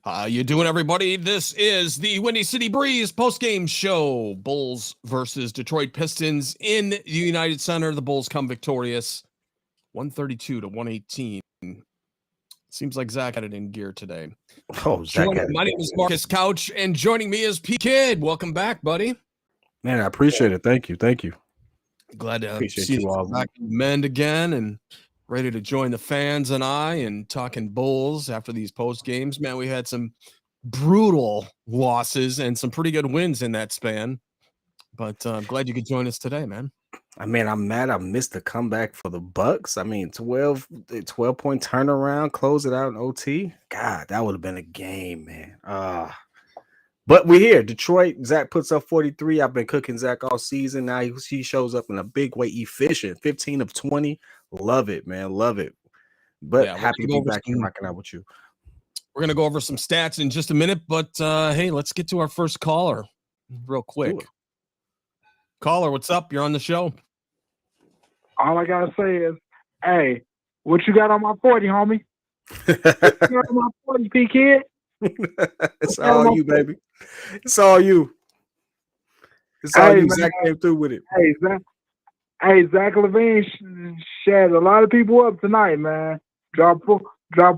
How you doing, everybody? This is the Windy City Breeze postgame show. Bulls versus Detroit Pistons in the United Center. The Bulls come victorious, 132-118. Seems like Zach had it in gear today. Oh, Zach had it. My name is Marcus Couch, and joining me is P.Kidd. Welcome back, buddy. Man, I appreciate it. Thank you. Glad to Appreciate see you all. back mend again and ready to join the fans and I and talking Bulls after these post games. Man, we had some brutal losses and some pretty good wins in that span. But I'm glad you could join us today, man. I mean, I'm mad I missed the comeback for the Bucks. I mean, 12-point turnaround, close it out in OT. God, that would have been a game, man. But we're here. Detroit, Zach puts up 43. I've been cooking Zach all season. Now he shows up in a big way, efficient. 15 of 20. Love it, man. Love it. But Yeah, happy to be back here rocking out with you. We're going to go over some stats in just a minute. But, hey, let's get to our first caller real quick. Caller, what's up? You're on the show. All I got to say is, hey, what you got on my 40, homie? What you got on my 40, P.Kidd? It's all you, baby. It's all you. It's all you. Man. Zach came through with it. Zach LaVine shed a lot of people up tonight, man. Drop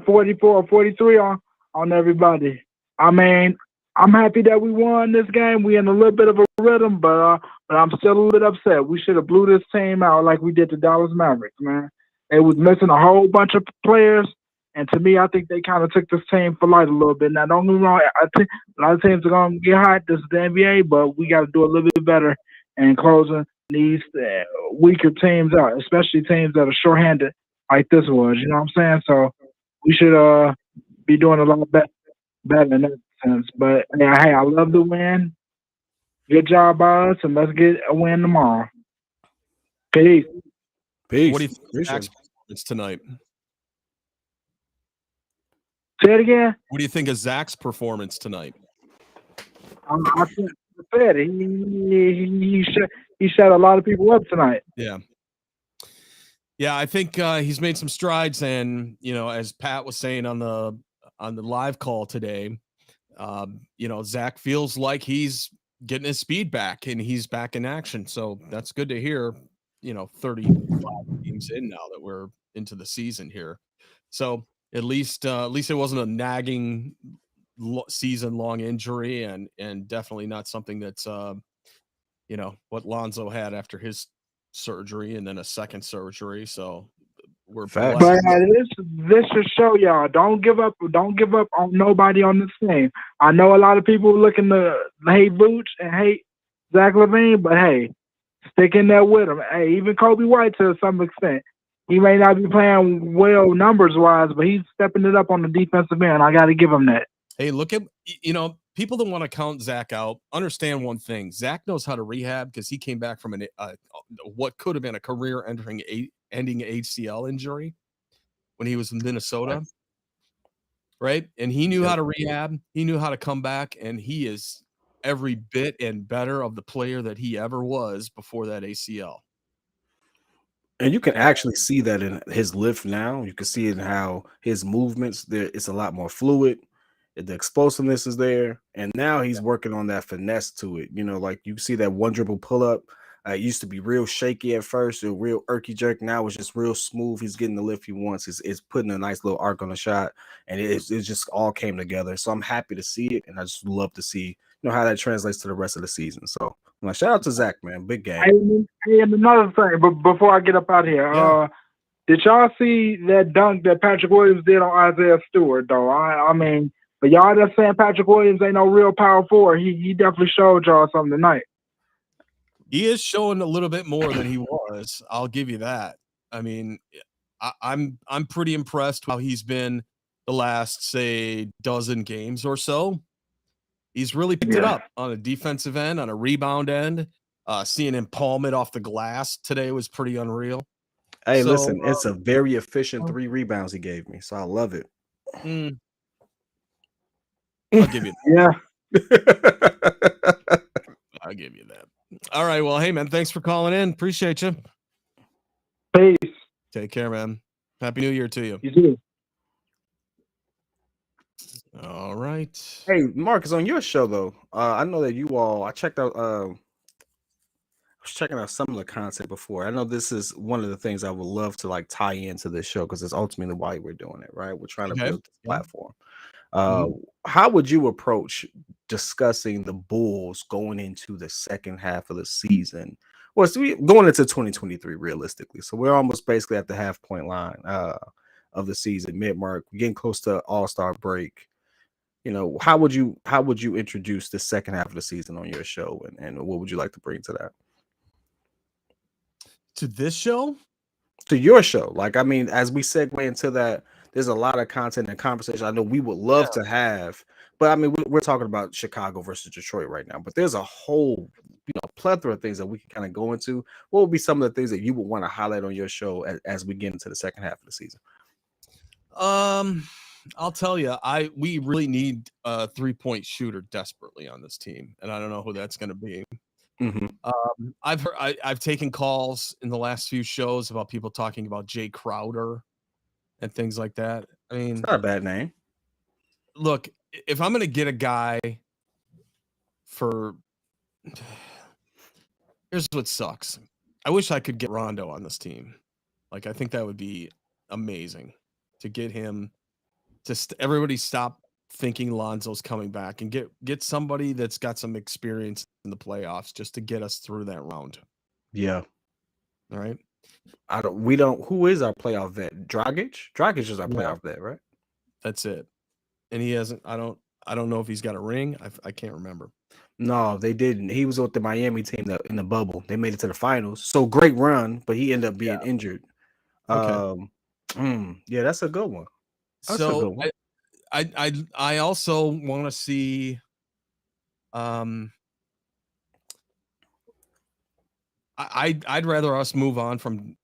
44, 43 on everybody. I mean, I'm happy that we won this game. We in a little bit of a rhythm, but I'm still a little bit upset. We should have blew this team out like we did the Dallas Mavericks, man. They was missing a whole bunch of players. And to me, I think they kind of took this team for light a little bit. Now, don't get me wrong. I think a lot of teams are going to get hot. This is the NBA, but we got to do a little bit better in closing these weaker teams out, especially teams that are shorthanded like this was. You know what I'm saying? So we should be doing a lot better in that sense. But, yeah, hey, I love the win. Good job by us, and let's get a win tomorrow. Peace. What do you think of Zach's performance tonight? Say it again. What do you think of Zach's performance tonight? I think he shut a lot of people up tonight. Yeah, I think he's made some strides, and as Pat was saying on the live call today, Zach feels like he's getting his speed back and he's back in action. So that's good to hear. 35 games in now that we're into the season here. So at least it wasn't a nagging season-long injury, and definitely not something that's what Lonzo had after his surgery and then a second surgery. So we're but this should show y'all don't give up on nobody on this team. I know a lot of people looking to hate Vooch and hate Zach LaVine, but hey, stick in there with him. Hey, even Kobe White to some extent. He may not be playing well numbers-wise, but he's stepping it up on the defensive end. I got to give him that. Hey, look at, people that want to count Zach out, understand one thing. Zach knows how to rehab because he came back from what could have been a career-ending ACL injury when he was in Minnesota, right? And he knew how to rehab. He knew how to come back, and he is every bit and better of the player that he ever was before that ACL. And you can actually see that in his lift now. You can see it in how his movements there. It's a lot more fluid. The explosiveness is there, and now he's working on that finesse to it. Like you see that one dribble pull up. It used to be real shaky at first, a real irky jerk. Now it's just real smooth. He's getting the lift he wants. It's putting a nice little arc on the shot, and it just all came together. So I'm happy to see it, and I just love to see how that translates to the rest of the season. So shout out to Zach, man. Big game. Hey, and another thing, but before I get up out here, did y'all see that dunk that Patrick Williams did on Isaiah Stewart, though? I mean, but y'all just saying Patrick Williams ain't no real power forward. He definitely showed y'all something tonight. He is showing a little bit more than he was. I'll give you that. I mean, I'm pretty impressed with how he's been the last, say, dozen games or so. He's really picked it up on a defensive end, on a rebound end. Seeing him palm it off the glass today was pretty unreal. Hey, listen, it's a very efficient 3 rebounds he gave me, so I love it. I'll give you that. Yeah. I'll give you that. All right. Well, hey, man, thanks for calling in. Appreciate you. Peace. Take care, man. Happy New Year to you. You too. All right. Hey, Marcus, on your show though, I know that you all. I checked out. I was checking out some of the content before. I know this is one of the things I would love to like tie into this show because it's ultimately why we're doing it, right? We're trying to Okay. build this Yeah. platform. How would you approach discussing the Bulls going into the second half of the season? Well, so going into 2023 realistically. So we're almost basically at the half point line of the season, mid mark. We're getting close to All-Star break. How would you introduce the second half of the season on your show, and what would you like to bring to that? To this show? To your show. Like, I mean, as we segue into that, there's a lot of content and conversation I know we would love to have, but I mean, we're talking about Chicago versus Detroit right now, but there's a whole plethora of things that we can kind of go into. What would be some of the things that you would want to highlight on your show as we get into the second half of the season? I'll tell you, we really need a 3-point shooter desperately on this team, and I don't know who that's going to be. I've taken calls in the last few shows about people talking about Jay Crowder and things like that. I mean, It's not a bad name. Look, if I'm going to get a guy for, here's what sucks. I wish I could get Rondo on this team. Like, I think that would be amazing to get him to everybody stop thinking Lonzo's coming back and get somebody that's got some experience in the playoffs just to get us through that round. Yeah. All right. Who is our playoff vet? Dragic? Dragic is our playoff vet, right? That's it. And he hasn't, I don't know if he's got a ring. I can't remember. No, they didn't. He was with the Miami team in the bubble. They made it to the finals. So great run, but he ended up being injured. Okay. Yeah, that's a good one. That's a So good one. I also want to see I'd rather us move on from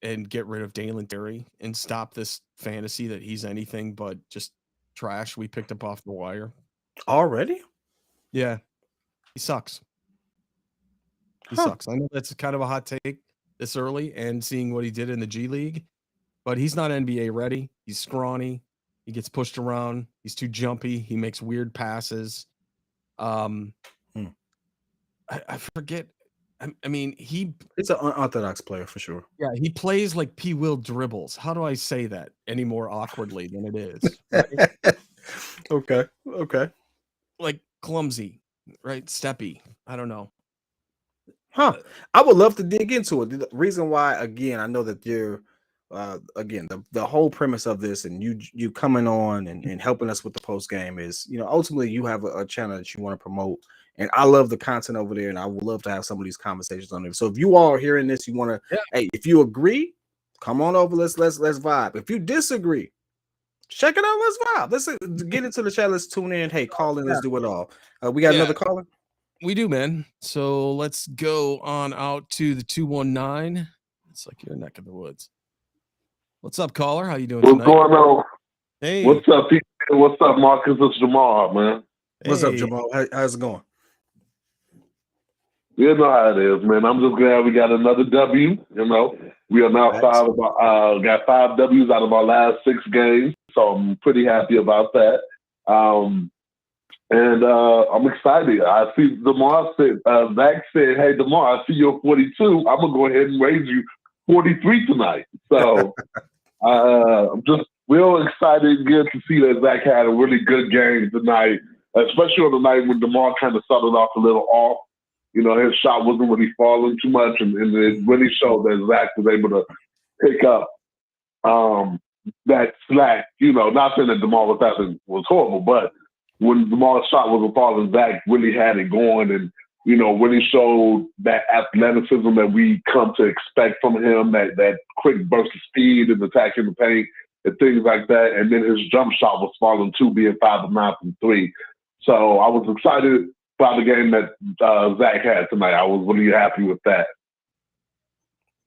and get rid of Dalen Terry and stop this fantasy that he's anything but just trash we picked up off the wire. Already? Yeah. He sucks. He sucks. I know that's kind of a hot take this early and seeing what he did in the G League, but he's not NBA ready. He's scrawny. He gets pushed around. He's too jumpy. He makes weird passes. I forget. I mean, it's an unorthodox player for sure. Yeah, he plays like P. Will dribbles. How do I say that any more awkwardly than it is? Right? Okay. Like clumsy, right? Steppy. I don't know. I would love to dig into it. The reason why, again, I know that you're again, the whole premise of this and you coming on and helping us with the post game is, ultimately you have a channel that you want to promote. And I love the content over there, and I would love to have some of these conversations on there. So if you all are hearing this, you want to, hey, if you agree, come on over. Let's vibe. If you disagree, check it out. Let's vibe. Let's get into the chat. Let's tune in. Hey, call in. Let's do it all. We got another caller. We do, man. So let's go on out to the 219. It's like your neck of the woods. What's up, caller? How you doing tonight? What's going on? Hey. What's up, P.Kidd? What's up, Marcus? It's Jamal, man. What's up, Jamal? How's it going? You know how it is, man. I'm just glad we got another W. We are now got 5 W's out of our last 6 games, so I'm pretty happy about that. And I'm excited. I see DeMar said, Zach said, "Hey, DeMar, I see you're 42. I'm gonna go ahead and raise you 43 tonight." So I'm just real excited and good to see that Zach had a really good game tonight, especially on the night when DeMar kind of started off a little off. His shot wasn't really falling too much, and it really showed that Zach was able to pick up that slack. Not saying that DeMar was horrible, but when DeMar's shot wasn't falling, Zach really had it going, and really showed that athleticism that we come to expect from him, that quick burst of speed and attacking the paint and things like that. And then his jump shot was falling too, being 5 of 9 from 3. So I was excited about the game that Zach had tonight. I was really happy with that.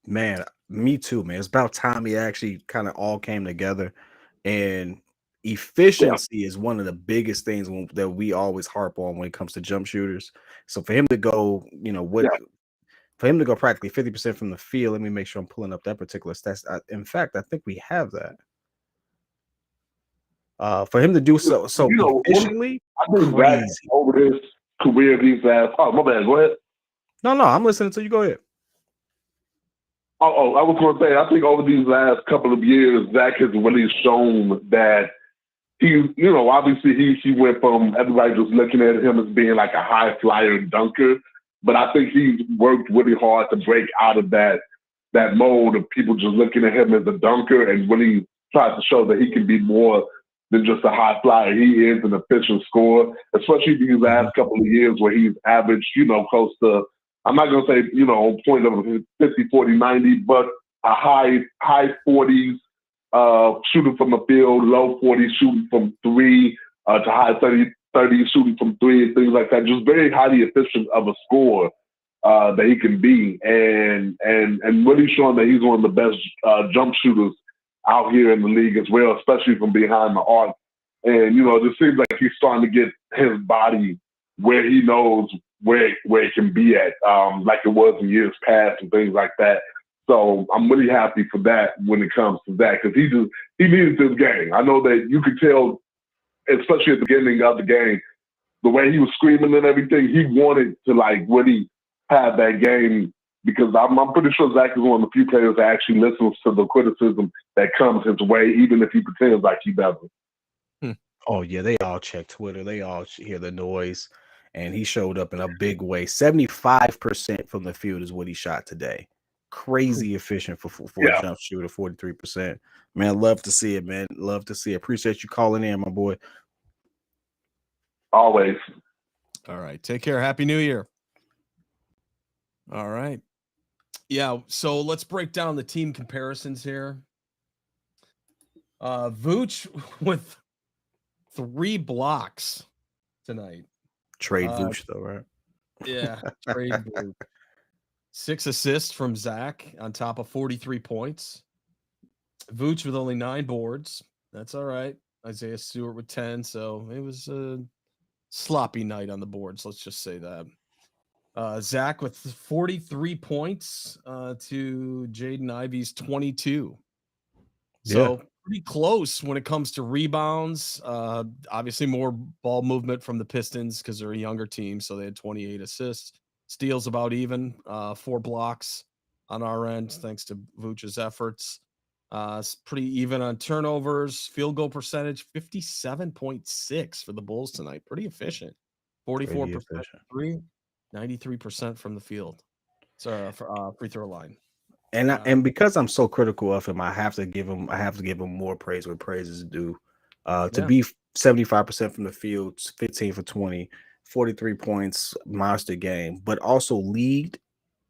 Man, me too, man. It's about time it actually kind of all came together. And efficiency is one of the biggest things that we always harp on when it comes to jump shooters. So for him to go, for him to go practically 50% from the field, let me make sure I'm pulling up that particular stats. In fact, I think we have that. For him to do so efficiently, I think crazy. Zach over his career these last. Oh, my bad. Go ahead. No, I'm listening to you. Go ahead. Oh, I was going to say, I think over these last couple of years, Zach has really shown that obviously he went from everybody just looking at him as being like a high flyer dunker, but I think he's worked really hard to break out of that mold of people just looking at him as a dunker and really tries to show that he can be more than just a high flyer. He is an efficient scorer, especially these last couple of years where he's averaged, close to, I'm not going to say, on point of 50, 40, 90, but a high 40s shooting from the field, low 40s shooting from three, to high 30s shooting from three and things like that. Just very highly efficient of a scorer that he can be, and really showing that he's one of the best jump shooters out here in the league as well, especially from behind the arc. And it just seems like he's starting to get his body where he knows where it can be at, like it was in years past and things like that. So I'm really happy for that when it comes to that, because he needed this game. I know that you could tell, especially at the beginning of the game, the way he was screaming and everything, he wanted to really have that game, because I'm pretty sure Zach is one of the few players that actually listens to the criticism that comes his way, even if he pretends like he doesn't. Oh yeah, they all check Twitter. They all hear the noise, and he showed up in a big way. 75% from the field is what he shot today. Crazy efficient for a jump shooter. 43%. Man, love to see it, man. Love to see it. Appreciate you calling in, my boy. Always. All right. Take care. Happy New Year. All right. Yeah. So let's break down the team comparisons here. Vooch with 3 blocks tonight. Trade Vooch though, right? Yeah. Trade Vooch. 6 assists from Zach on top of 43 points. Vooch with only 9 boards. That's all right. Isaiah Stewart with 10. So it was a sloppy night on the boards. Let's just say that. Zach with 43 points to Jaden Ivey's 22. So pretty close when it comes to rebounds. Obviously more ball movement from the Pistons because they're a younger team. So they had 28 assists. Steals about even. 4 blocks on our end thanks to Vooch's efforts. It's pretty even on turnovers. Field goal percentage 57.6 for the Bulls tonight. Pretty efficient. 44% from 3, 93% from the field. So free throw line. And because I'm so critical of him, I have to give him more praise where praise is due. To be 75% from the field, 15 for 20, 43 points, monster game, but also lead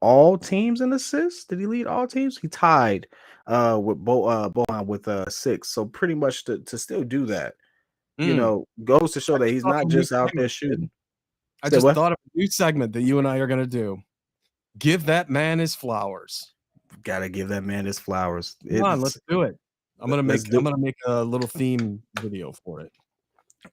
all teams in assists. Did he lead all teams? He tied with Bohan with 6. So pretty much to still do that, goes to show that he's not just out there shooting. I just thought of a new segment that you and I are going to do. Give that man his flowers. Gotta give that man his flowers. Come on, let's do it. I'm gonna make a little theme video for it.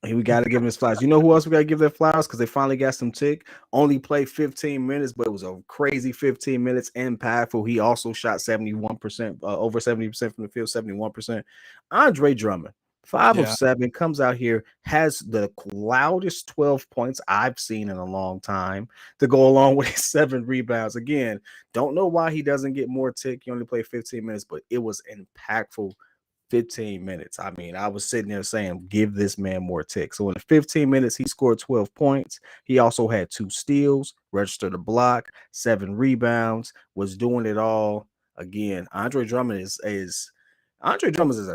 We gotta give him his flowers. You know who else we gotta give their flowers? Because they finally got some tick. Only played 15 minutes, but it was a crazy 15 minutes, impactful. He also shot 71%, over 70% from the field, 71%. Andre Drummond, 5 of 7, comes out here, has the loudest 12 points I've seen in a long time to go along with his 7 rebounds. Again, don't know why he doesn't get more tick. He only played 15 minutes, but it was impactful 15 minutes. I mean, I was sitting there saying, give this man more tick. So in the 15 minutes, he scored 12 points. He also had 2 steals, registered a block, 7 rebounds, was doing it all. Again, Andre Drummond is a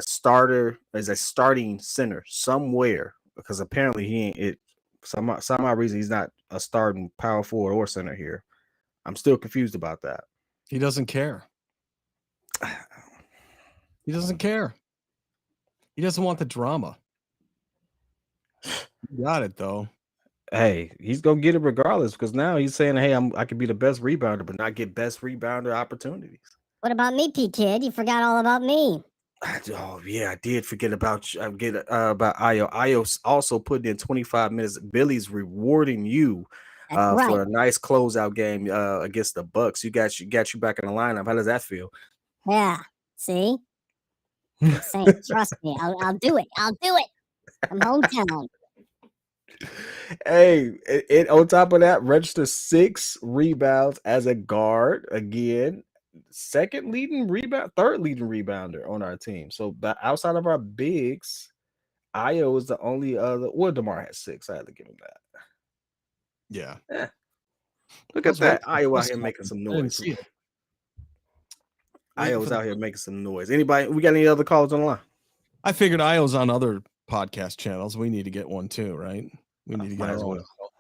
starter, is a starting center somewhere, because apparently he ain't it. Somehow reason he's not a starting power forward or center here. I'm still confused about that. He doesn't care. He doesn't care. He doesn't want the drama. You got it though. Hey, he's gonna get it regardless, because now he's saying, "Hey, I could be the best rebounder, but not get best rebounder opportunities." What about me, P.Kidd? You forgot all about me. Oh yeah, I did forget about you. About Io. Io also put in 25 minutes. Billy's rewarding you for a nice closeout game against the Bucks. You got you back in the lineup. How does that feel? Yeah. See? Trust me. I'll do it. I'll do it. from hometown. Hey, it on top of that, registered 6 rebounds as a guard again. Third leading rebounder on our team. So, but outside of our bigs, Io is the only other. Well, DeMar has 6. I had to give him that. Yeah. Look I at was that. waiting for Io out this here to making happen. some I didn't noise. see it. Io's out here making some noise. Anybody? We got any other callers on the line? I figured Io's on other podcast channels. We need to get one too, right? We need to get Might our as own. well.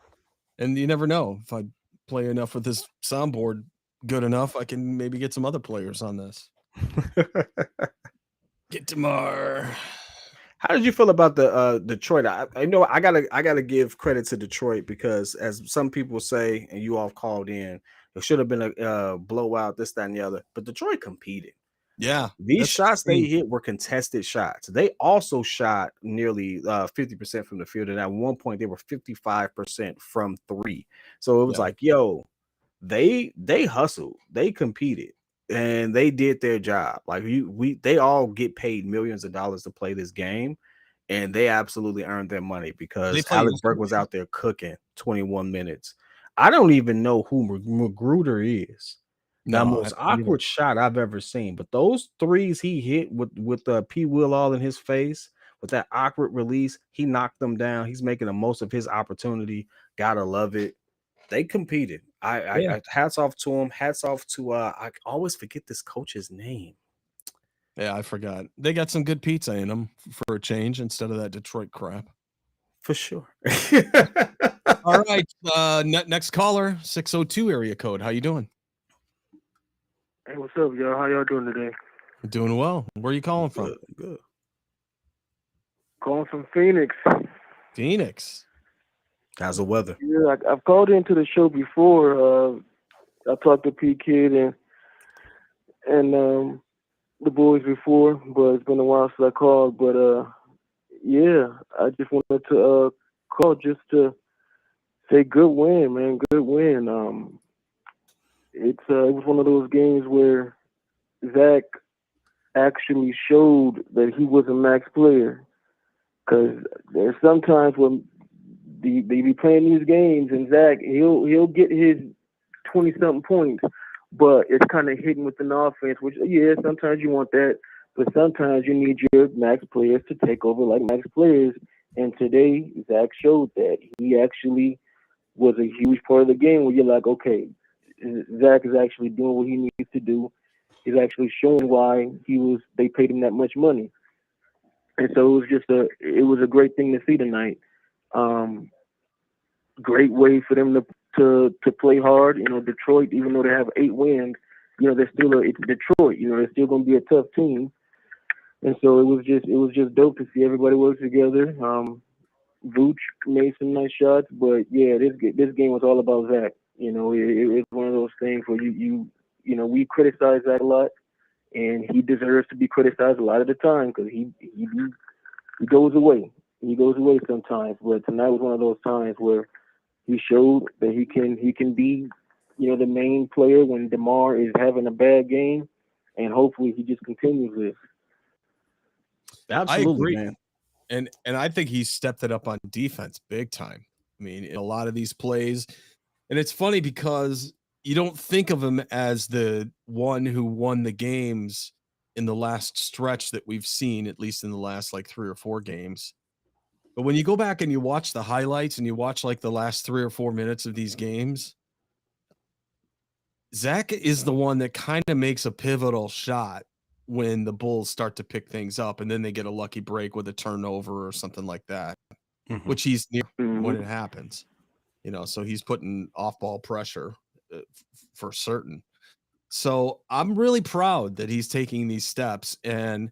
And you never know, if I play enough with this soundboard good enough, I can maybe get some other players on this. Get DeMar. How did you feel about the Detroit? I know I gotta give credit to Detroit because, as some people say, and you all called in, it should have been a blowout, this, that, and the other. But Detroit competed. Yeah. These shots they hit were contested shots. They also shot nearly 50% from the field, and at one point they were 55% from 3. So it was like, yo, they hustled, they competed, and they did their job. Like they all get paid millions of dollars to play this game, and they absolutely earned their money because Alex Burke was out there cooking 21 minutes. I don't even know who Magruder is. The most awkward shot I've ever seen, but those threes he hit with P. Will all in his face with that awkward release, he knocked them down. He's making the most of his opportunity. Gotta love it. They competed. I hats off to him. Hats off to I always forget this coach's name. Yeah, I forgot. They got some good pizza in them for a change instead of that Detroit crap. For sure. All right. Next caller, 602 area code. How you doing? Hey, what's up, y'all? How y'all doing today? Doing well. Where are you calling from? Good. Calling from Phoenix. Phoenix. How's the weather? Yeah, I've called into the show before. I talked to P.Kidd and the boys before, but it's been a while since I called. But yeah, I just wanted to call just to say good win, man. Good win. It was one of those games where Zach actually showed that he was a max player. Because there's sometimes when they be playing these games and Zach, he'll get his 20-something points, but it's kind of hidden within the offense, which, yeah, sometimes you want that, but sometimes you need your max players to take over like max players. And today, Zach showed that. He actually was a huge part of the game where you're like, okay, Zach is actually doing what he needs to do. He's actually showing why they paid him that much money. And so it was a great thing to see tonight. Great way for them to play hard. You know, Detroit, even though they have 8 wins, you know, it's Detroit. You know, they're still going to be a tough team. And so it was just dope to see everybody work together. Vooch made some nice shots, but yeah, this game was all about Zach. You know, it's one of those things where you know, we criticize Zach a lot, and he deserves to be criticized a lot of the time because he goes away. He goes away sometimes, but tonight was one of those times where he showed that he can be, you know, the main player when DeMar is having a bad game, and hopefully he just continues this. Absolutely, I agree, man. And I think he stepped it up on defense big time. I mean, in a lot of these plays, and it's funny because you don't think of him as the one who won the games in the last stretch that we've seen, at least in the last like 3 or 4 games. But when you go back and you watch the highlights and you watch like the last 3 or 4 minutes of these games, Zach is the one that kind of makes a pivotal shot when the Bulls start to pick things up and then they get a lucky break with a turnover or something like that, which he's near when it happens. You know, so he's putting off-ball pressure for certain. So I'm really proud that he's taking these steps. And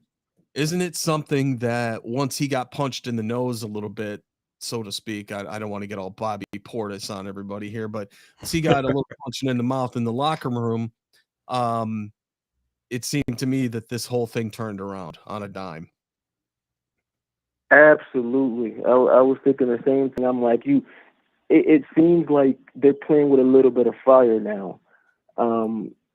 isn't it something that once he got punched in the nose a little bit, so to speak, I don't want to get all Bobby Portis on everybody here, but once he got a little punching in the mouth in the locker room, it seemed to me that this whole thing turned around on a dime. Absolutely. I was thinking the same thing. I'm like, it seems like they're playing with a little bit of fire now.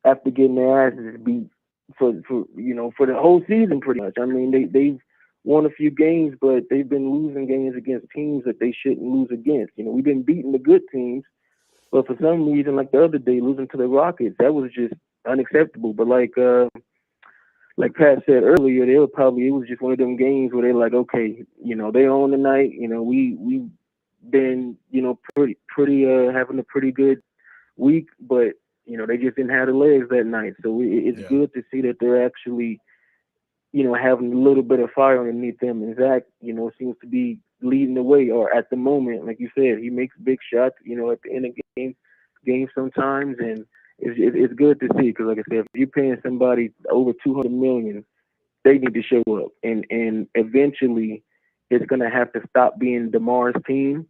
After getting their asses beat for the whole season, pretty much. I mean, they've won a few games, but they've been losing games against teams that they shouldn't lose against. We've been beating the good teams, but for some reason, like the other day, losing to the Rockets, that was just unacceptable. But like Pat said earlier, it was just one of them games where they're like, okay, they own the night. We been pretty having a pretty good week, but they just didn't have the legs that night. So it's good to see that they're actually having a little bit of fire underneath them. And Zach, seems to be leading the way, or at the moment, like you said, he makes big shots, at the end of game sometimes, and it's good to see, because like I said, if you're paying somebody over $200 million, they need to show up, and eventually it's gonna have to stop being DeMar's team,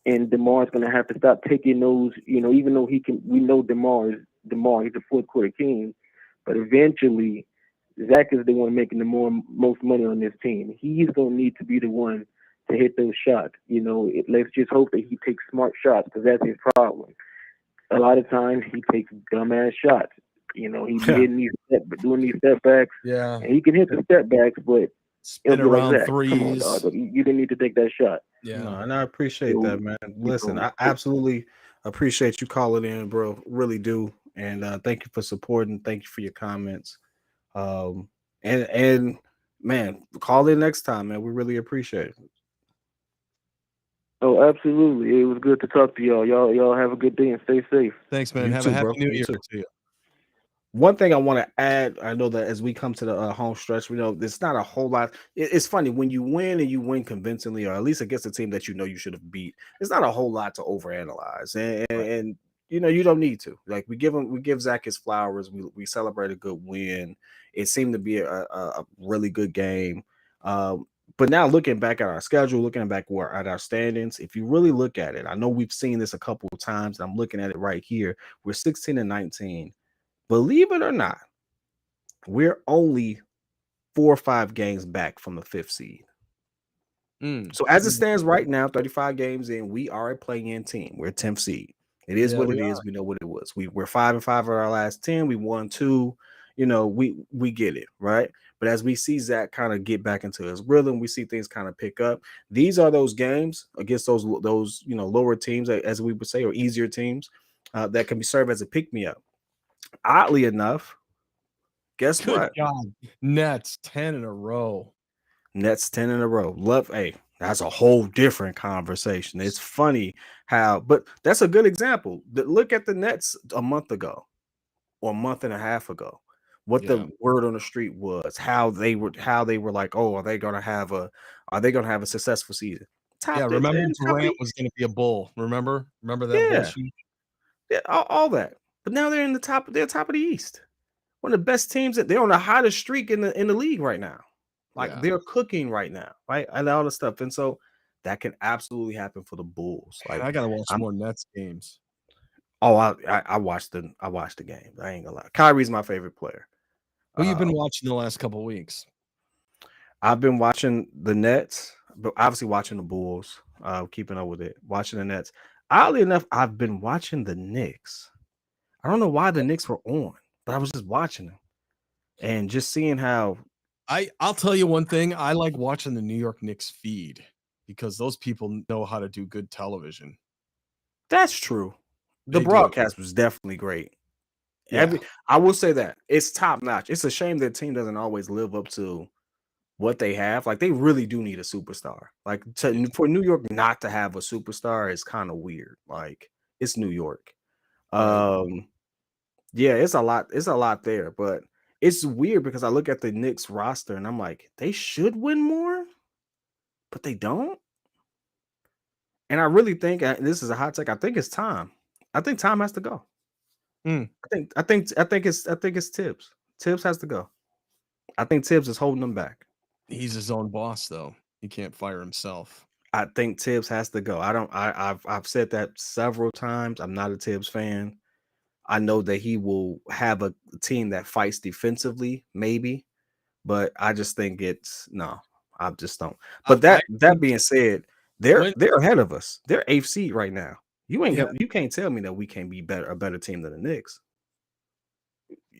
and DeMar's gonna have to stop taking those, even though we know DeMar, he's a fourth quarter king, but eventually Zach is the one making the most money on this team. He's gonna need to be the one to hit those shots. Let's just hope that he takes smart shots, because that's his problem. A lot of times he takes dumbass shots. He's doing these step backs. Yeah, and he can hit the step backs, but spin around like, threes. Come on, dog. You didn't need to take that shot. Yeah, No, and I appreciate that, man. Listen, I absolutely appreciate you calling in, bro. Really do. And thank you for supporting. Thank you for your comments. And man, call in next time, man. We really appreciate it. Oh, absolutely. It was good to talk to y'all. Y'all have a good day and stay safe. Thanks, man. You Have too, a happy bro. New You Year too. to you. One thing I want to add, I know that as we come to the home stretch, we know there's not a whole lot. It's funny when you win and you win convincingly, or at least against a team that you should have beat. It's not a whole lot to overanalyze, and you don't need to. Like we give Zach his flowers. We celebrate a good win. It seemed to be a really good game. But now looking back at our schedule, looking back at our standings, if you really look at it, I know we've seen this a couple of times. And I'm looking at it right here. We're 16-19. Believe it or not, we're only 4 or 5 games back from the 5th seed. So as it stands right now, 35 games in, we are a play-in team. We're a 10th seed. It is what it is. We know what it was. We're 5-5 of our last 10. We won 2. We get it, right? But as we see Zach kind of get back into his rhythm, we see things kind of pick up. These are those games against those lower teams, as we would say, or easier teams that can be served as a pick-me-up. Oddly enough, guess Good what? God. Nets 10 in a row. Nets 10 in a row. That's a whole different conversation. It's funny but that's a good example. Look at the Nets a month ago or a month and a half ago. What the word on the street was, how they were like, oh, are they gonna have a successful season? Remember Durant was gonna be a bull. Remember that bullshit? Yeah, all that. But now they're top of the East. One of the best teams. They're on the hottest streak in the league right now. Like they're cooking right now, right? And all the stuff. And so that can absolutely happen for the Bulls. Like I gotta watch more Nets games. Oh, I watched the game. I ain't gonna lie. Kyrie's my favorite player. Who you've been watching the last couple of weeks? I've been watching the Nets, but obviously watching the Bulls, keeping up with it, watching the Nets. Oddly enough, I've been watching the Knicks. I don't know why the Knicks were on, but I was just watching them and just seeing how. I'll tell you one thing. I like watching the New York Knicks feed because those people know how to do good television. The true. The broadcast was definitely great. Yeah. I will say that it's top notch. It's a shame that team doesn't always live up to what they have. Like they really do need a superstar. Like for New York not to have a superstar is kind of weird. Like it's New York. Yeah, it's a lot. It's a lot there, but it's weird because I look at the Knicks roster and I'm like, they should win more, but they don't. And I really think this is a hot take. I think it's time. I think time has to go. I think it's Tibbs. Tibbs has to go. I think Tibbs is holding them back. He's his own boss, though. He can't fire himself. I think Tibbs has to go. I've said that several times. I'm not a Tibbs fan. I know that he will have a team that fights defensively, maybe, but I just think I just don't. But that being said, they're ahead of us. They're 8th seed right now. You can't tell me that we can't be a better team than the Knicks.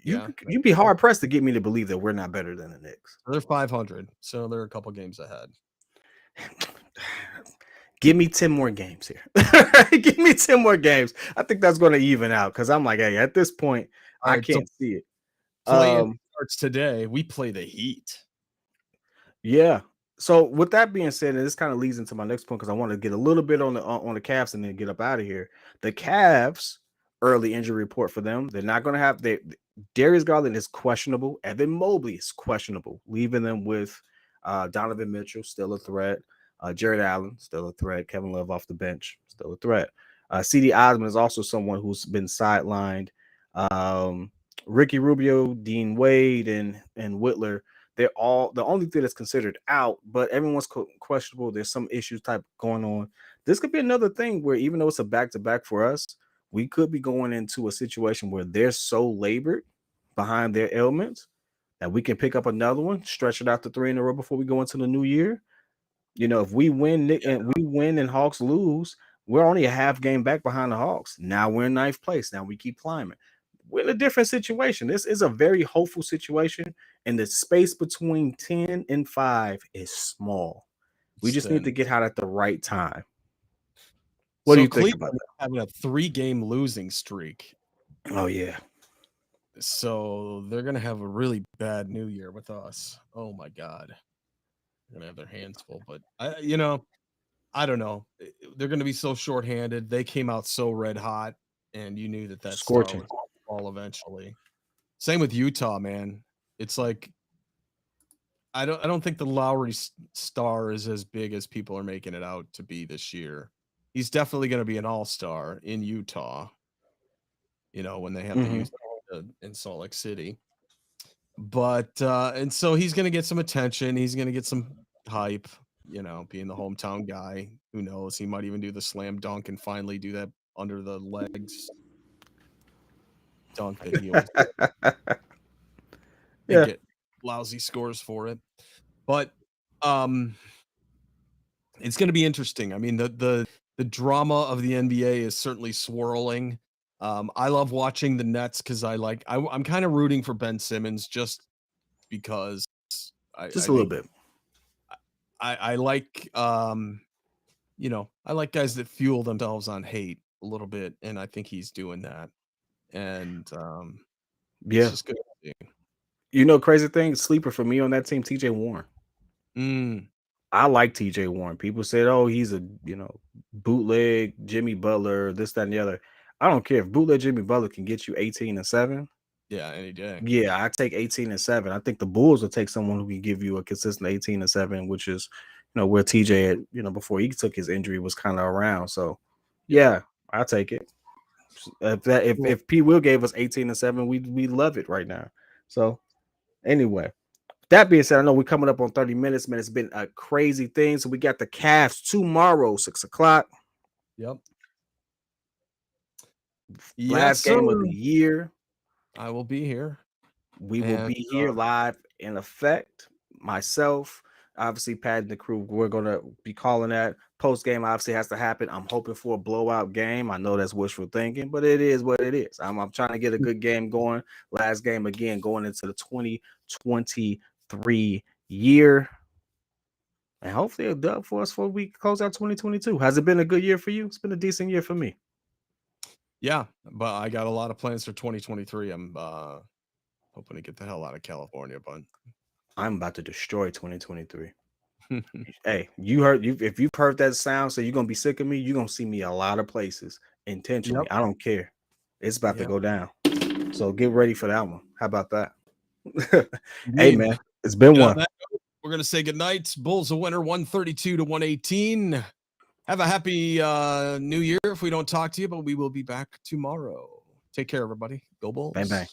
Yeah, You'd be hard pressed to get me to believe that we're not better than the Knicks. they're 500, so they're a couple games ahead. Give me 10 more games here. Give me 10 more games. I think that's going to even out because I'm like, hey, at this point, All I right, so can't see it. play-in starts today. We play the Heat. Yeah. So with that being said, and this kind of leads into my next point because I want to get a little bit on the Cavs and then get up out of here. The Cavs early injury report for them. They're not going to have Darius Garland is questionable. Evan Mobley is questionable, leaving them with Donovan Mitchell, still a threat. Jared Allen, still a threat. Kevin Love off the bench, still a threat. CD Osman is also someone who's been sidelined. Ricky Rubio, Dean Wade, and Whitler, they're all the only thing that's considered out, but everyone's questionable. There's some issues type going on. This could be another thing where even though it's a back-to-back for us, we could be going into a situation where they're so labored behind their ailments that we can pick up another one, stretch it out to 3 in a row before we go into the new year. You know, if we win and Hawks lose, we're only a half game back behind the Hawks. Now we're in 9th place. Now we keep climbing. We're in a different situation. This is a very hopeful situation, and the space between 10 and 5 is small. We just need to get out at the right time. What do you think about that? Having a 3-game losing streak. Oh, yeah. So they're going to have a really bad new year with us. Oh, my God. They're going to have their hands full. But, I don't know. They're going to be so shorthanded. They came out so red hot, and you knew that Scorching. star was fall eventually. Same with Utah, man. It's like I don't think the Lowry star is as big as people are making it out to be this year. He's definitely going to be an all-star in Utah. You know, when they have to use in Salt Lake City. But and so he's going to get some attention. He's going to get some hype, you know, being the hometown guy. Who knows? He might even do the slam dunk and finally do that under the legs dunk that he always get lousy scores for it. But it's going to be interesting. I mean, the drama of the NBA is certainly swirling. I love watching the Nets because I'm kind of rooting for Ben Simmons just because a little bit. I like I like guys that fuel themselves on hate a little bit, and I think he's doing that. And it's just good to see. You know, crazy thing, sleeper for me on that team, TJ Warren. I like TJ Warren. People said, oh, he's a bootleg Jimmy Butler, this, that, and the other. I don't care if bootleg Jimmy Butler can get you 18 and 7. Yeah, any day. Yeah, I take 18 and 7. I think the Bulls will take someone who can give you a consistent 18 and 7, which is, where TJ, before he took his injury was kind of around. So, yeah, I'll take it. If P. Will gave us 18 and 7, we love it right now. So, anyway, that being said, I know we're coming up on 30 minutes, man. It's been a crazy thing. So we got the Cavs tomorrow, 6:00. Yep. Last game of the year. I will be here. We will be here live in effect. Myself, obviously, Pat and the crew, we're going to be calling that. Post-game obviously has to happen. I'm hoping for a blowout game. I know that's wishful thinking, but it is what it is. I'm trying to get a good game going. Last game, again, going into the 2023 year. And hopefully a dub for us before we close out 2022. Has it been a good year for you? It's been a decent year for me. Yeah, but I got a lot of plans for 2023. I'm hoping to get the hell out of California, but I'm about to destroy 2023. Hey, if you've heard that sound, so you're gonna be sick of me, you're gonna see me a lot of places intentionally. I don't care. It's about to go down. So get ready for that one. How about that? Hey man, it's been one. We're gonna say goodnight. Bulls a winner 132-118. Have a happy new year if we don't talk to you, but we will be back tomorrow. Take care, everybody. Go Bulls. Bang bang.